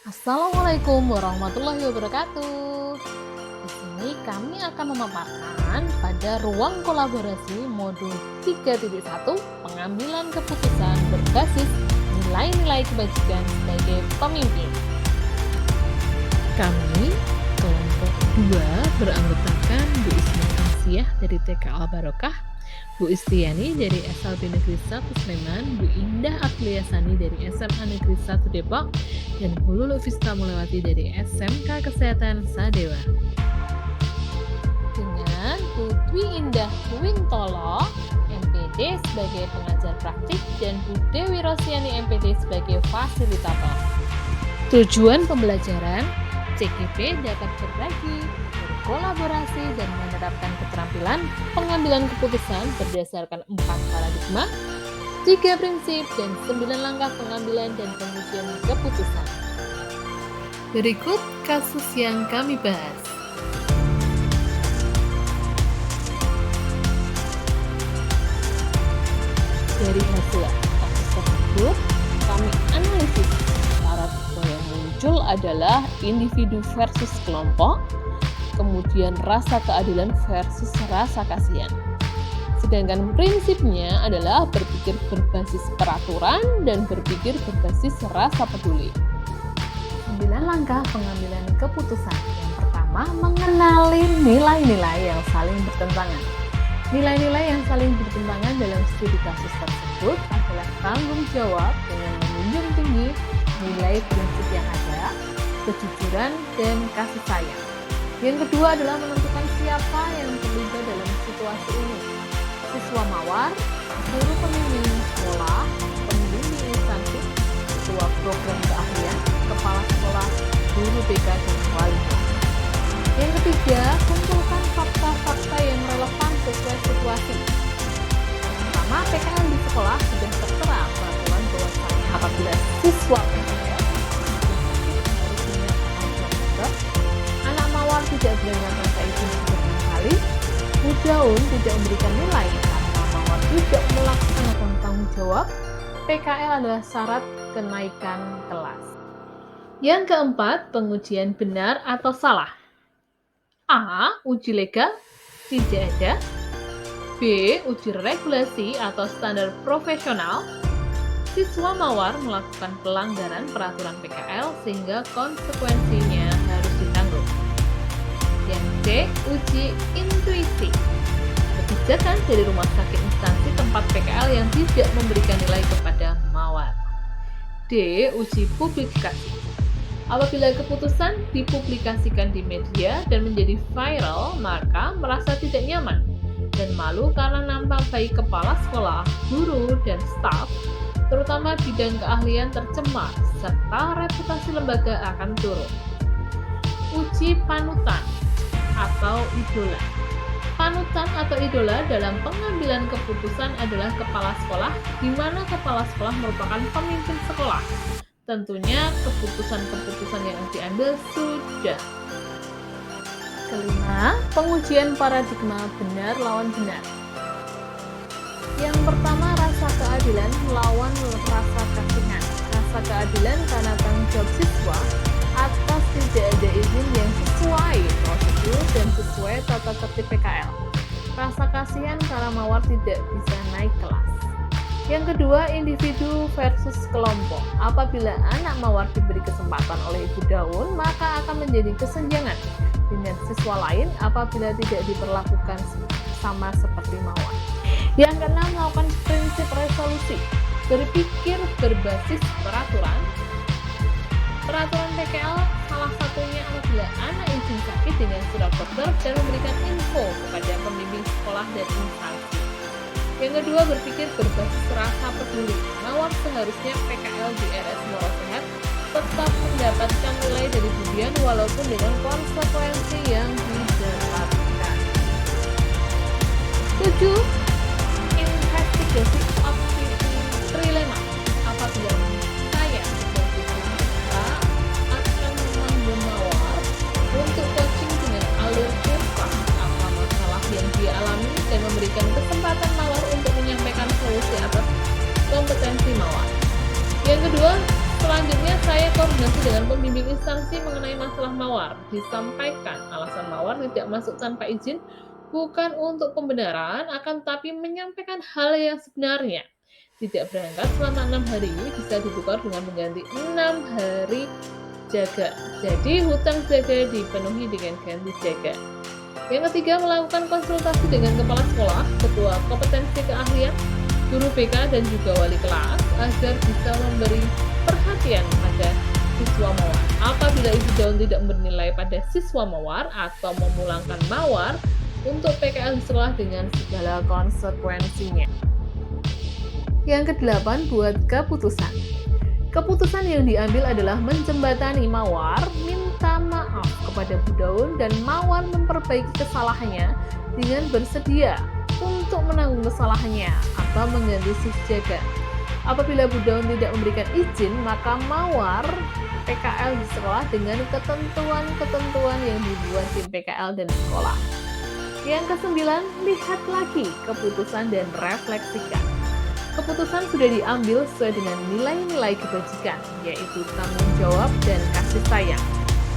Assalamualaikum warahmatullahi wabarakatuh. Di sini kami akan memaparkan pada ruang kolaborasi modul 3.1 pengambilan keputusan berbasis nilai-nilai kebajikan sebagai pemimpin. Kami, kelompok 2, beranggotakan Bu Isma Tamsiah dari TK Al Barokah, Bu Istiani dari SLB Negeri 1 Sleman, Bu Indah Apliasani dari SMA Negeri 1 Depok, dan Bu Lulu Vista Mulewati dari SMK Kesehatan Sadewa. Dengan Bu Dwi Indah Wintolo, MPD sebagai pengajar praktik, dan Bu Dewi Rosiani MPD sebagai fasilitator. Tujuan pembelajaran, CKP dapat berbagi, berkolaborasi, dan menerapkan keterampilan pengambilan keputusan berdasarkan 4 paradigma, 3 prinsip, dan 9 langkah pengambilan dan pengujian keputusan. Berikut kasus yang kami bahas. Dari hasil kasus tersebut, kami analisis paradigma yang muncul adalah individu versus kelompok, kemudian rasa keadilan versus rasa kasihan. Sedangkan prinsipnya adalah berpikir berbasis peraturan dan berpikir berbasis rasa peduli. 9 langkah pengambilan keputusan. Yang pertama, mengenali nilai-nilai yang saling bertentangan. Nilai-nilai yang saling bertentangan dalam studi kasus tersebut adalah tanggung jawab dengan menjunjung tinggi nilai prinsip yang ada, kejujuran, dan kasih sayang. Yang kedua adalah menentukan siapa yang terlibat dalam situasi ini. Siswa mawar, guru pembimbing sekolah, pembimbing instansi, ketua program keahlian, kepala sekolah, guru BK, dan wali kelas. Yang ketiga, kumpulkan fakta-fakta yang relevan sesuai situasi. Pertama, PKL di sekolah sudah tertera peraturan bahwasanya apabila siswa PKL anak mawar tidak melakukan izin beberapa kali, Bu Daun tidak memberikan nilai karena mawar tidak melaksanakan tanggung jawab, PKL adalah syarat kenaikan kelas. Yang keempat, pengujian benar atau salah. A. Uji legal, tidak ada. B. Uji regulasi atau standar profesional. Siswa mawar melakukan pelanggaran peraturan PKL sehingga konsekuensinya harus ditanggung. Yang C. Uji intuisi. Kebijakan dari rumah sakit instansi tempat PKL yang tidak memberikan nilai kepada mawar. D. Uji publikasi. Apabila keputusan dipublikasikan di media dan menjadi viral, maka merasa tidak nyaman dan malu karena nampak baik kepala sekolah, guru, dan staf, terutama bidang keahlian tercemar, serta reputasi lembaga akan turun. Uji panutan atau idola. Panutan atau idola dalam pengambilan keputusan adalah kepala sekolah, di mana kepala sekolah merupakan pemimpin sekolah. Tentunya keputusan-keputusan yang diambil sudah. Kelima, pengujian paradigma benar lawan benar. Yang pertama, rasa keadilan melawan rasa kasihan. Rasa keadilan karena tanggung jawab siswa atas tidak ada izin yang sesuai prosedur dan sesuai tata tertib PKL. Rasa kasihan karena mawar tidak bisa naik kelas. Yang kedua, individu versus kelompok. Apabila anak mawar diberi kesempatan oleh Ibu Daun, maka akan menjadi kesenjangan dengan siswa lain apabila tidak diperlakukan sama seperti mawar. Yang keenam, melakukan prinsip resolusi. Berpikir berbasis peraturan. Peraturan PKL salah satunya apabila anak izin sakit dengan surat dokter dan memberikan info kepada pembimbing sekolah dan instansi. Yang kedua, berpikir berbasis rasa peduli. Mawar seharusnya PKL di RS Moro Sehat tetap mendapatkan nilai dari budian walaupun dengan konsekuensi yang didapatkan. 7. Investigasi opsi trilema. Apabila saya sebagai peserta akan memanggil mawar untuk coaching dengan alur curhat apa masalah yang dia alami dan memberikan kesempatan mawar untuk menyampaikan solusi atas kompetensi mawar. Yang kedua, selanjutnya saya koordinasi dengan dengan pembimbing instansi mengenai masalah mawar. Disampaikan alasan mawar tidak masuk tanpa izin bukan untuk pembenaran, akan tetapi menyampaikan hal yang sebenarnya. Tidak berangkat selama 6 hari bisa ditukar dengan mengganti 6 hari jaga. Jadi hutang jaga dipenuhi dengan ganti jaga. Yang ketiga, melakukan konsultasi dengan kepala sekolah, ketua kompetensi keahlian, guru BK, dan juga wali kelas agar bisa memberi perhatian pada siswa mawar. Apabila ibu daun tidak bernilai pada siswa mawar atau memulangkan mawar untuk PKL di sekolah dengan segala konsekuensinya. Yang kedelapan, buat keputusan. Keputusan yang diambil adalah menjembatani mawar, minta maaf kepada Bu Daun, dan mawar memperbaiki kesalahannya dengan bersedia untuk menanggung kesalahannya atau mengganti shift jaga. Apabila Bu Daun tidak memberikan izin, maka mawar PKL di sekolah dengan ketentuan-ketentuan yang dibuat tim PKL dan sekolah. Yang kesembilan, lihat lagi keputusan dan refleksikan. Keputusan sudah diambil sesuai dengan nilai-nilai kebajikan, yaitu tanggung jawab dan kasih sayang.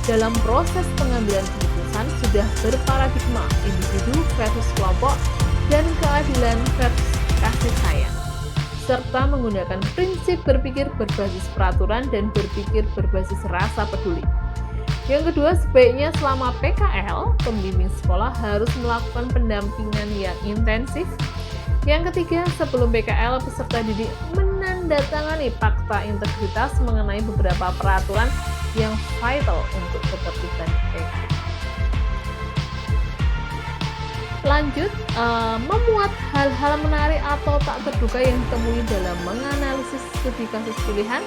Dalam proses pengambilan keputusan sudah berparadigma individu versus kelompok dan keadilan versus kasih sayang, serta menggunakan prinsip berpikir berbasis peraturan dan berpikir berbasis rasa peduli. Yang kedua, sebaiknya selama PKL, pembimbing sekolah harus melakukan pendampingan yang intensif. Yang ketiga, sebelum PKL, peserta didik menandatangani fakta integritas mengenai beberapa peraturan yang vital untuk ketertiban PKL. Lanjut, memuat hal-hal menarik atau tak terduga yang ditemui dalam menganalisis studi kasus pilihan.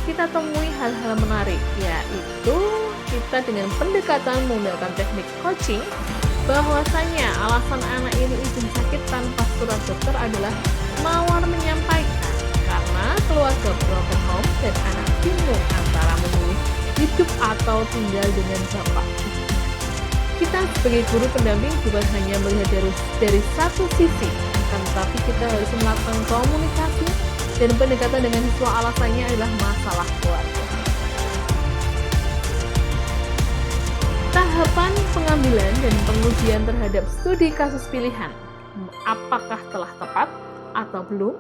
Kita temui hal-hal menarik, yaitu kita dengan pendekatan menggunakan teknik coaching, bahwasanya alasan anak ini izin sakit tanpa surat dokter adalah mawar menyampaikan karena keluarga broken home dan anak bingung antara memilih hidup atau tinggal dengan bapak. Kita sebagai guru pendamping bukan hanya melihat dari satu sisi, akan tetapi kita harus melakukan komunikasi dan pendekatan dengan siswa. Alasannya adalah masalah keluarga. Tahapan pengambilan dan pengujian terhadap studi kasus pilihan. Apakah telah tepat atau belum?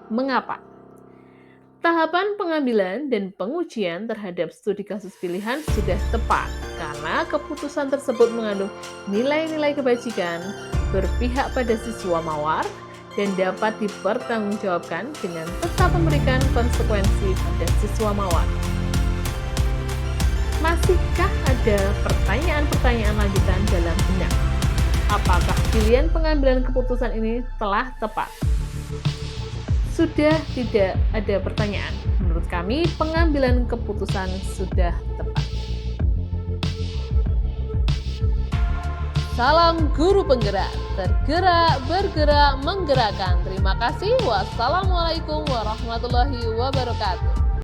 Mengapa? Tahapan pengambilan dan pengujian terhadap studi kasus pilihan sudah tepat karena keputusan tersebut mengandung nilai-nilai kebajikan, berpihak pada siswa mawar, dan dapat dipertanggungjawabkan dengan tetap memberikan konsekuensi pada siswa mawar. Masihkah ada pertanyaan-pertanyaan lanjutan dalam benak? Apakah pilihan pengambilan keputusan ini telah tepat? Sudah tidak ada pertanyaan. Menurut kami, pengambilan keputusan sudah tepat. Salam guru penggerak, tergerak, bergerak, menggerakkan. Terima kasih. Wassalamualaikum warahmatullahi wabarakatuh.